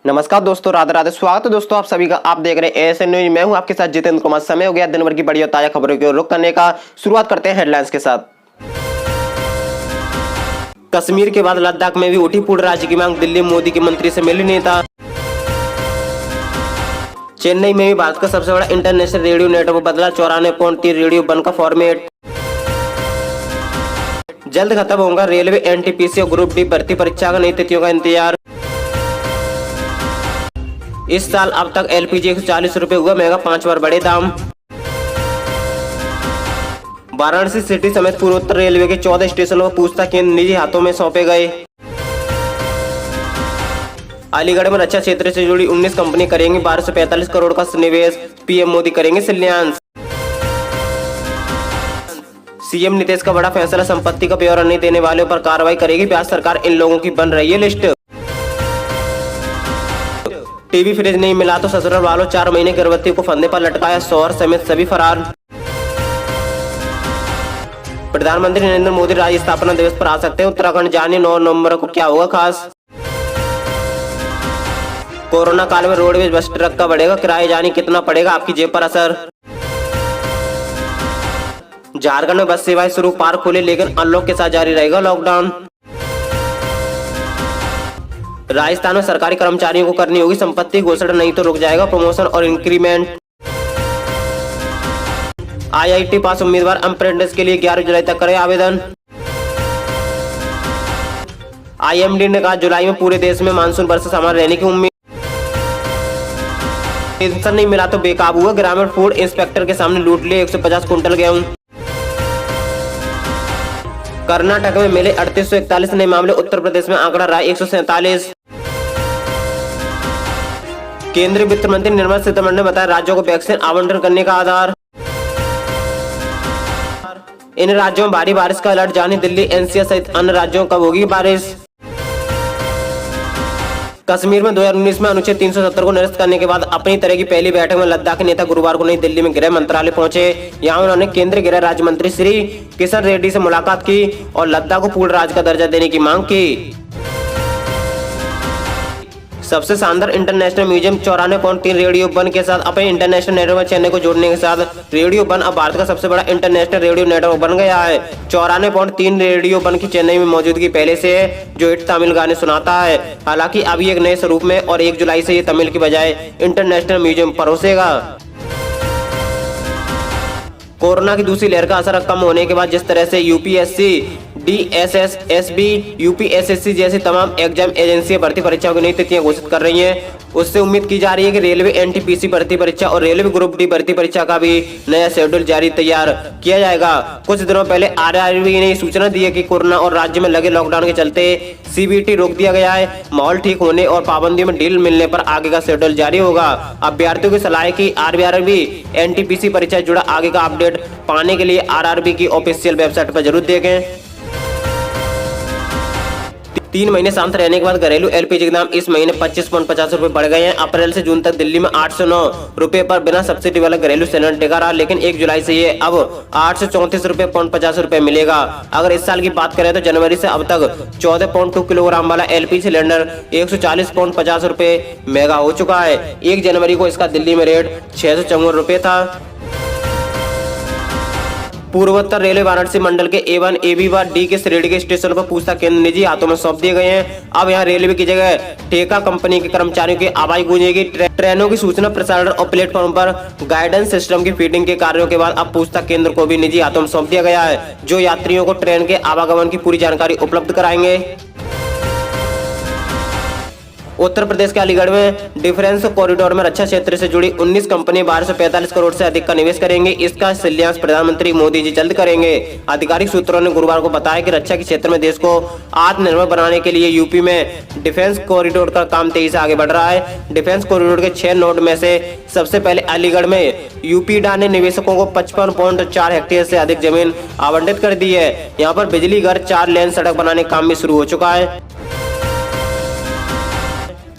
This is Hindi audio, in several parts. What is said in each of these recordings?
नमस्कार दोस्तों, राधे राधे। स्वागत है दोस्तों आप सभी का। आप देख रहे हैं एएसएन न्यूज। मैं हूं आपके साथ जितेंद्र कुमार। समय हो गया दिन भर की बड़ी और ताजा खबरों की ओर रुख करने का। शुरुआत करते हैं हेडलाइंस के साथ। कश्मीर के बाद लद्दाख में भी उठी पूर्ण राज्य की मांग। दिल्ली मोदी के मंत्री से मिले नेता। चेन्नई में भी भारत का सबसे बड़ा इंटरनेशनल रेडियो नेटवर्क बदला। 94.3 रेडियो बन का फॉर्मेट। जल्द खत्म होगा रेलवे एनटीपीसी और ग्रुप डी भर्ती परीक्षा का नई तिथियों का इंतजार। इस साल अब तक एलपीजी 140 रुपए हुआ महंगा, 5 बार बढ़े दाम। वाराणसी सिटी समेत पूर्वोत्तर रेलवे के 14 स्टेशनों को पूछताछ केंद्र निजी हाथों में सौंपे गए। अलीगढ़ में रक्षा क्षेत्र से जुड़ी 19 कंपनी करेंगी 1245 करोड़ का निवेश। पीएम मोदी करेंगे शिलान्यास। सीएम नीतीश का बड़ा फैसला, संपत्ति का ब्यौरा नहीं देने वालों पर कार्रवाई करेगी बिहार सरकार। इन लोगों की बन रही है लिस्ट। टीवी फ्रिज नहीं मिला तो ससुराल वालों 4 महीने गर्भवती को फंदे पर लटकाया। शौहर समेत सभी फरार। प्रधानमंत्री नरेंद्र मोदी राज्य स्थापना दिवस पर आ सकते हैं उत्तराखंड। जानिए 9 नवंबर को क्या होगा खास। कोरोना काल में रोडवेज बस ट्रक का बढ़ेगा किराया, जानिए कितना पड़ेगा, आपकी जेब पर असर। झारखंड में बस सेवाएं शुरू, पार्क खुले लेकिन अनलॉक के साथ जारी रहेगा लॉकडाउन। राजस्थान में सरकारी कर्मचारियों को करनी होगी संपत्ति घोषणा, नहीं तो रुक जाएगा प्रमोशन और इंक्रीमेंट। आईआईटी पास उम्मीदवार अप्रेंटिस के लिए 11 जुलाई तक करें आवेदन। आईएमडी ने कहा जुलाई में पूरे देश में मानसून वर्षा सामान्य रहने की उम्मीद। पेंशन नहीं मिला तो बेकाबू हुआ ग्रामीण। फूड इंस्पेक्टर के सामने लूट लिए 150 कुंटल गेहूं। कर्नाटक में मिले 3841 नए मामले। उत्तर प्रदेश में आंकड़ा रहा 147। केंद्रीय वित्त मंत्री निर्मला सीतारमण ने बताया राज्यों को वैक्सीन आवंटन करने का आधार। इन राज्यों में भारी बारिश का अलर्ट, जानी दिल्ली एनसीआर सहित अन्य राज्यों कब होगी बारिश। कश्मीर में 2019 में अनुच्छेद 370 को निरस्त करने के बाद अपनी तरह की पहली बैठक में लद्दाख के नेता गुरुवार को नई दिल्ली में गृह मंत्रालय पहुंचे। यहां उन्होंने केंद्रीय गृह राज्य मंत्री श्री किशन रेड्डी से मुलाकात की और लद्दाख को पूर्ण राज्य का दर्जा देने की मांग की। सबसे शानदार इंटरनेशनल म्यूजियम 94.3 रेडियो वन के साथ अपने इंटरनेशनल नेटवर्क में चेन्नई को जोड़ने के साथ रेडियो वन अब भारत का सबसे बड़ा इंटरनेशनल रेडियो नेटवर्क बन गया है। 94.3 रेडियो वन की चेन्नई में मौजूदगी पहले से है, जो हिट तमिल गाने सुनाता है। हालांकि अभी एक नए स्वरूप में और 1 जुलाई से ये तमिल की बजाय इंटरनेशनल म्यूजियम परोसेगा। कोरोना की दूसरी लहर का असर कम होने के बाद जिस तरह से यूपीएससी, डीएसएसएसबी, यूपीएसएससी जैसी तमाम एग्जाम एजेंसियां भर्ती परीक्षाओं की नई तिथियां घोषित कर रही हैं, उससे उम्मीद की जा रही है कि रेलवे एनटीपीसी भर्ती परीक्षा और रेलवे ग्रुप डी भर्ती परीक्षा का भी नया शेड्यूल जारी तैयार किया जाएगा। कुछ दिनों पहले आरआरबी ने सूचना दी है कि कोरोना और राज्य में लगे लॉकडाउन के चलते सीबीटी रोक दिया गया है। माहौल ठीक होने और पाबंदियों में ढील मिलने पर आगे का शेड्यूल जारी होगा। अभ्यर्थियों की सलाह है कि आरआरबी एनटीपीसी परीक्षा से जुड़ा आगे का अपडेट पाने के लिए आरआरबी की ऑफिशियल वेबसाइट पर जरूर देखें। 3 महीने शांत रहने के बाद घरेलू एलपीजी के दाम इस महीने 25.50 रुपए बढ़ गए हैं। अप्रैल से जून तक दिल्ली में 809 रुपए पर बिना सब्सिडी वाला घरेलू सिलेंडर टिका रहा, लेकिन 1 जुलाई से ये अब 834 रुपए 50 रुपए मिलेगा। अगर इस साल की बात करें तो जनवरी से अब तक 14.2 किलोग्राम वाला एलपीजी सिलेंडर 140.50 रुपए महंगा हो चुका है। 1 जनवरी को इसका दिल्ली में रेट 654 रुपए था। पूर्वोत्तर रेलवे वाराणसी मंडल के A1, AB व D के श्रेणी के स्टेशनों पर पूछताछ केंद्र निजी हाथों में सौंप दिए गए हैं। अब यहां रेलवे की जगह ठेका कंपनी के कर्मचारियों की आवाज गूंजेगी। ट्रेनों की सूचना प्रसारण और प्लेटफॉर्म पर गाइडेंस सिस्टम की फीडिंग के कार्यों के बाद अब पूछताछ केंद्र को भी निजी हाथों में सौंप दिया गया है, जो यात्रियों को ट्रेन के आवागमन की पूरी जानकारी उपलब्ध कराएंगे। उत्तर प्रदेश के अलीगढ़ में डिफेंस कॉरिडोर में रक्षा क्षेत्र से जुड़ी 19 कंपनी 1245 करोड़ से अधिक का निवेश करेंगे। इसका शिलान्यास प्रधानमंत्री मोदी जी जल्द करेंगे। आधिकारिक सूत्रों ने गुरुवार को बताया कि रक्षा के क्षेत्र में देश को आत्मनिर्भर बनाने के लिए यूपी में डिफेंस कॉरिडोर का काम तेजी से आगे बढ़ रहा है। डिफेंस कॉरिडोर के 6 नोड में से सबसे पहले अलीगढ़ में यूपीडा ने निवेशकों को 55.4 हेक्टेयर से अधिक जमीन आवंटित कर दी है। यहाँ पर बिजली घर, 4 लेन सड़क बनाने का काम भी शुरू हो चुका है।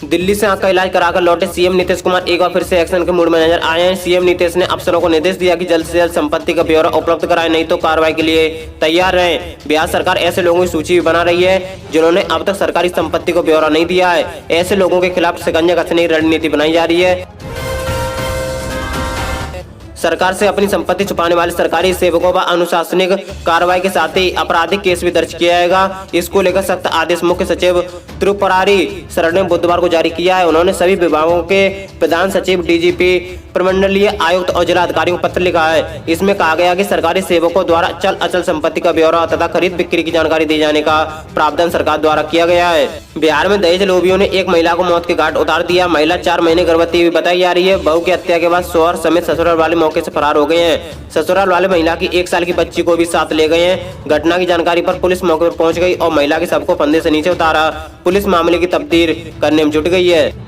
दिल्ली से आंख का इलाज कराकर लौटे सीएम नीतीश कुमार एक बार फिर से एक्शन के मूड में नजर आए हैं। सीएम नीतीश ने अफसरों को निर्देश दिया कि जल्द से जल्द संपत्ति का ब्यौरा उपलब्ध कराएं, नहीं तो कार्रवाई के लिए तैयार रहें। बिहार सरकार ऐसे लोगों की सूची भी बना रही है जिन्होंने अब तक सरकारी संपत्ति को ब्यौरा नहीं दिया है। ऐसे लोगों के खिलाफ शिकंजा कसने की रणनीति बनाई जा रही है। सरकार से अपनी संपत्ति छुपाने वाले सरकारी सेवकों पर अनुशासनिक कार्रवाई के साथ ही आपराधिक केस भी दर्ज किया जाएगा। इसको लेकर सख्त आदेश मुख्य सचिव त्रिपुरारी शरण ने बुधवार को जारी किया है। उन्होंने सभी विभागों के प्रधान सचिव, डीजीपी, प्रमंडलीय आयुक्त और जिला अधिकारियों को पत्र लिखा है। इसमें कहा गया कि सरकारी सेवकों द्वारा चल अचल संपत्ति का ब्यौरा तथा खरीद बिक्री की जानकारी दिए जाने का प्रावधान सरकार द्वारा किया गया है। बिहार में दहेज लोभियों ने एक महिला को मौत के घाट उतार दिया। महिला 4 महीने गर्भवती भी बताई जा रही है। बहू की हत्या के बाद शौहर समेत ससुराल वाले मौके से फरार हो गए हैं। ससुराल वाले महिला की 1 साल की बच्ची को भी साथ ले गए हैं। घटना की जानकारी पर पुलिस मौके पर पहुंच गई और महिला के शव को फंदे से नीचे उतारा। पुलिस मामले की तफ्तीश करने में जुट गई है।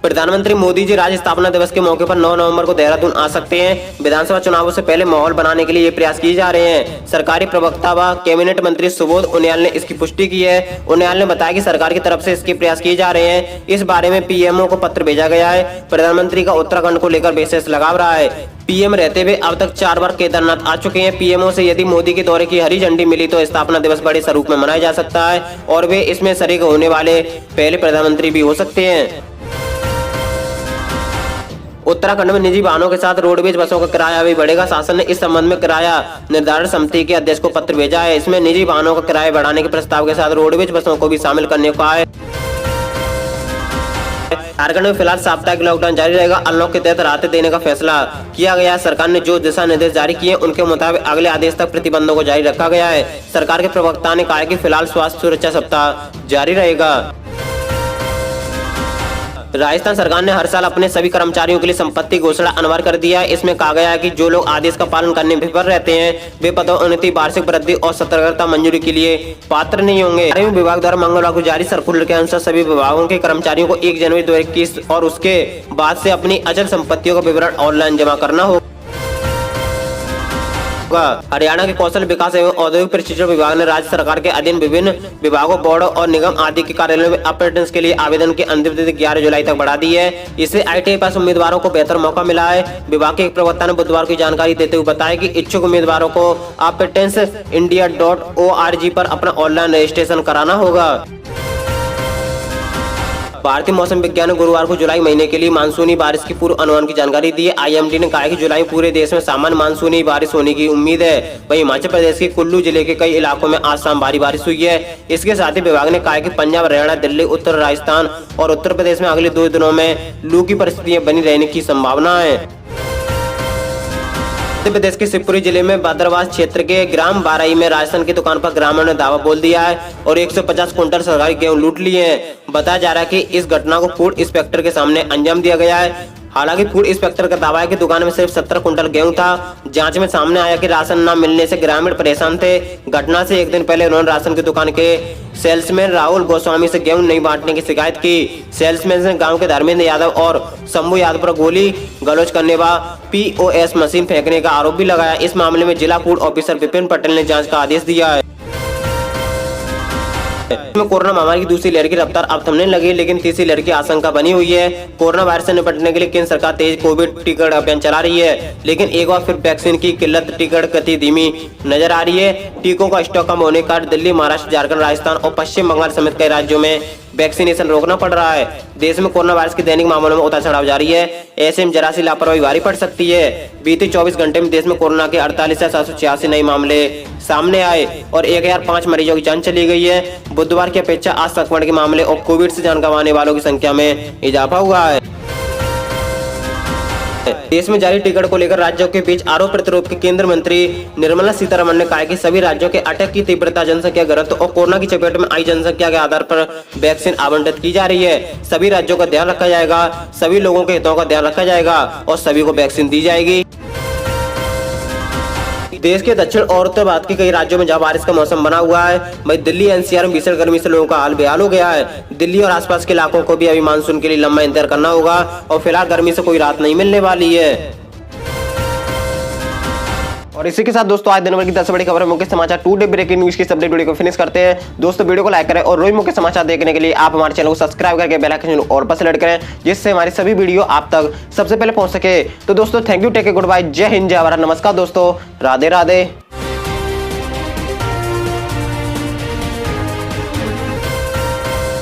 प्रधानमंत्री मोदी जी राज्य स्थापना दिवस के मौके पर 9 नवंबर को देहरादून आ सकते हैं। विधानसभा चुनावों से पहले माहौल बनाने के लिए ये प्रयास किए जा रहे हैं। सरकारी प्रवक्ता व कैबिनेट मंत्री सुबोध उनियाल ने इसकी पुष्टि की है। उनियाल ने बताया कि सरकार की तरफ से इसके प्रयास किए जा रहे हैं। इस बारे में पीएमओ को पत्र भेजा गया है। प्रधानमंत्री का उत्तराखंड को लेकर विशेष लगाव रहा है। पीएम रहते हुए अब तक 4 बार केदारनाथ आ चुके हैं। पीएमओ से यदि मोदी के दौरे की हरी झंडी मिली तो स्थापना दिवस बड़े स्वरूप में मनाया जा सकता है और वे इसमें शरीक होने वाले पहले प्रधानमंत्री भी हो सकते हैं। उत्तराखंड में निजी वाहनों के साथ रोडवेज बसों का किराया भी बढ़ेगा। शासन ने इस संबंध में किराया निर्धारण समिति के अध्यक्ष को पत्र भेजा है। इसमें निजी वाहनों का किराया बढ़ाने के प्रस्ताव के साथ रोडवेज बसों को भी शामिल करने को कहा है। झारखंड में फिलहाल साप्ताहिक लॉकडाउन जारी रहेगा। अनलॉक के तहत राहतें देने का फैसला किया गया है। सरकार ने जो दिशा निर्देश जारी किए उनके मुताबिक अगले आदेश तक प्रतिबंधों को जारी रखा गया है। सरकार के प्रवक्ता ने कहा है कि फिलहाल स्वास्थ्य सुरक्षा सप्ताह जारी रहेगा। राजस्थान सरकार ने हर साल अपने सभी कर्मचारियों के लिए संपत्ति घोषणा अनिवार्य कर दिया है। इसमें कहा गया है कि जो लोग आदेश का पालन करने में विफल रहते हैं वे पदोन्नति, वार्षिक वृद्धि और सतर्कता मंजूरी के लिए पात्र नहीं होंगे। कार्मिक विभाग द्वारा मंगलवार को जारी सर्कुलर के अनुसार सभी विभागों के कर्मचारियों को 1 जनवरी 2021 और उसके बाद से अपनी अचल संपत्तियों का विवरण ऑनलाइन जमा करना होगा। हरियाणा के कौशल विकास एवं औद्योगिक प्रशिक्षण विभाग ने राज्य सरकार के अधीन विभिन्न विभागों, बोर्डों और निगम आदि के कार्यालयों में अप्रेंटिस के लिए आवेदन की अंतिम तिथि 11 जुलाई तक बढ़ा दी है। इससे ITI पास उम्मीदवारों को बेहतर मौका मिला है। विभाग के एक प्रवक्ता ने बुधवार की जानकारी देते हुए बताया कि इच्छुक उम्मीदवारों को apprentice.india.org पर अपना ऑनलाइन रजिस्ट्रेशन कराना होगा। भारतीय मौसम विज्ञान ने गुरुवार को जुलाई महीने के लिए मानसूनी बारिश की पूर्व अनुमान की जानकारी दी है। IMD ने कहा है कि जुलाई में पूरे देश में सामान्य मानसूनी बारिश होने की उम्मीद है। वहीं हिमाचल प्रदेश के कुल्लू जिले के कई इलाकों में आज शाम भारी बारिश हुई है। इसके साथ ही विभाग ने कहा है कि पंजाब, हरियाणा, दिल्ली, उत्तर राजस्थान और उत्तर प्रदेश में अगले 2 दिनों में लू की परिस्थितियां बनी रहने की संभावना है। मध्य प्रदेश के शिवपुरी जिले में बदरवास क्षेत्र के ग्राम बाराई में राशन की दुकान पर ग्रामीणों ने दावा बोल दिया है और 150 कुंटल सरकारी गेहूं लूट लिए हैं। बताया जा रहा है कि इस घटना को फूड इंस्पेक्टर के सामने अंजाम दिया गया है। हालांकि फूड इंस्पेक्टर का दावा है कि दुकान में सिर्फ 70 कुंटल गेहूं था। जांच में सामने आया कि राशन न मिलने से ग्रामीण परेशान थे। घटना से 1 दिन पहले उन्होंने राशन की दुकान के सेल्समैन राहुल गोस्वामी से गेहूं नहीं बांटने की शिकायत की। सेल्समैन ने गांव के धर्मेंद्र यादव और शंभू यादव पर गोली गलौज करने व POS मशीन फेंकने का आरोप भी लगाया। इस मामले में जिला फूड ऑफिसर विपिन पटेल ने जाँच का आदेश दिया है। कोरोना महामारी की दूसरी लहर की रफ्तार अब थमने लगी, लेकिन तीसरी लहर की आशंका बनी हुई है। कोरोना वायरस से निपटने के लिए केंद्र सरकार तेज कोविड टीकाकरण अभियान चला रही है, लेकिन एक बार फिर वैक्सीन की किल्लत, टीकाकरण गति धीमी नजर आ रही है। टीकों का स्टॉक कम होने का दिल्ली, महाराष्ट्र, झारखंड, राजस्थान और पश्चिम बंगाल समेत कई राज्यों में वैक्सीनेशन रोकना पड़ रहा है। देश में कोरोना वायरस के दैनिक मामलों में उतार चढ़ाव जारी है। ऐसे में जरा सी लापरवाही भारी पड़ सकती है। बीते 24 घंटे में देश में कोरोना के 48,786 नए मामले सामने आए और 1005 मरीजों की जान चली गई है। बुधवार की अपेक्षा आज संक्रमण के मामले और कोविड से जान गंवाने वालों की संख्या में इजाफा हुआ है। देश में जारी टिकट को लेकर राज्यों के बीच आरोप प्रत्यारोप के केंद्रीय मंत्री निर्मला सीतारमण ने कहा कि सभी राज्यों के अटैक की तीव्रता, जनसंख्या घनत्व और कोरोना की चपेट में आई जनसंख्या के आधार पर वैक्सीन आवंटित की जा रही है। सभी राज्यों का ध्यान रखा जाएगा, सभी लोगों के हितों का ध्यान रखा जाएगा और सभी को वैक्सीन दी जाएगी। देश के दक्षिण और उत्तर भारत के कई राज्यों में जहां बारिश का मौसम बना हुआ है, वहीं दिल्ली NCR में भीषण गर्मी से लोगों का हाल बेहाल हो गया है। दिल्ली और आसपास के इलाकों को भी अभी मानसून के लिए लंबा इंतजार करना होगा और फिलहाल गर्मी से कोई राहत नहीं मिलने वाली है। और इसी के साथ दोस्तों आज दिन भर की 10 बड़ी खबर मुख्य समाचार टुडे ब्रेकिंग न्यूज की अपडेट वीडियो को फिनिश करते हैं। दोस्तों वीडियो को लाइक करें और रोज मुख्य समाचार देखने के लिए आप हमारे चैनल को सब्सक्राइब करके बेल आइकन और पर सेलेक्ट करें, जिससे हमारी सभी वीडियो आप तक सबसे पहले पहुंच सके। तो दोस्तों thank you, take care, goodbye, जय हिंद, जय भारत, नमस्कार दोस्तों, राधे राधे।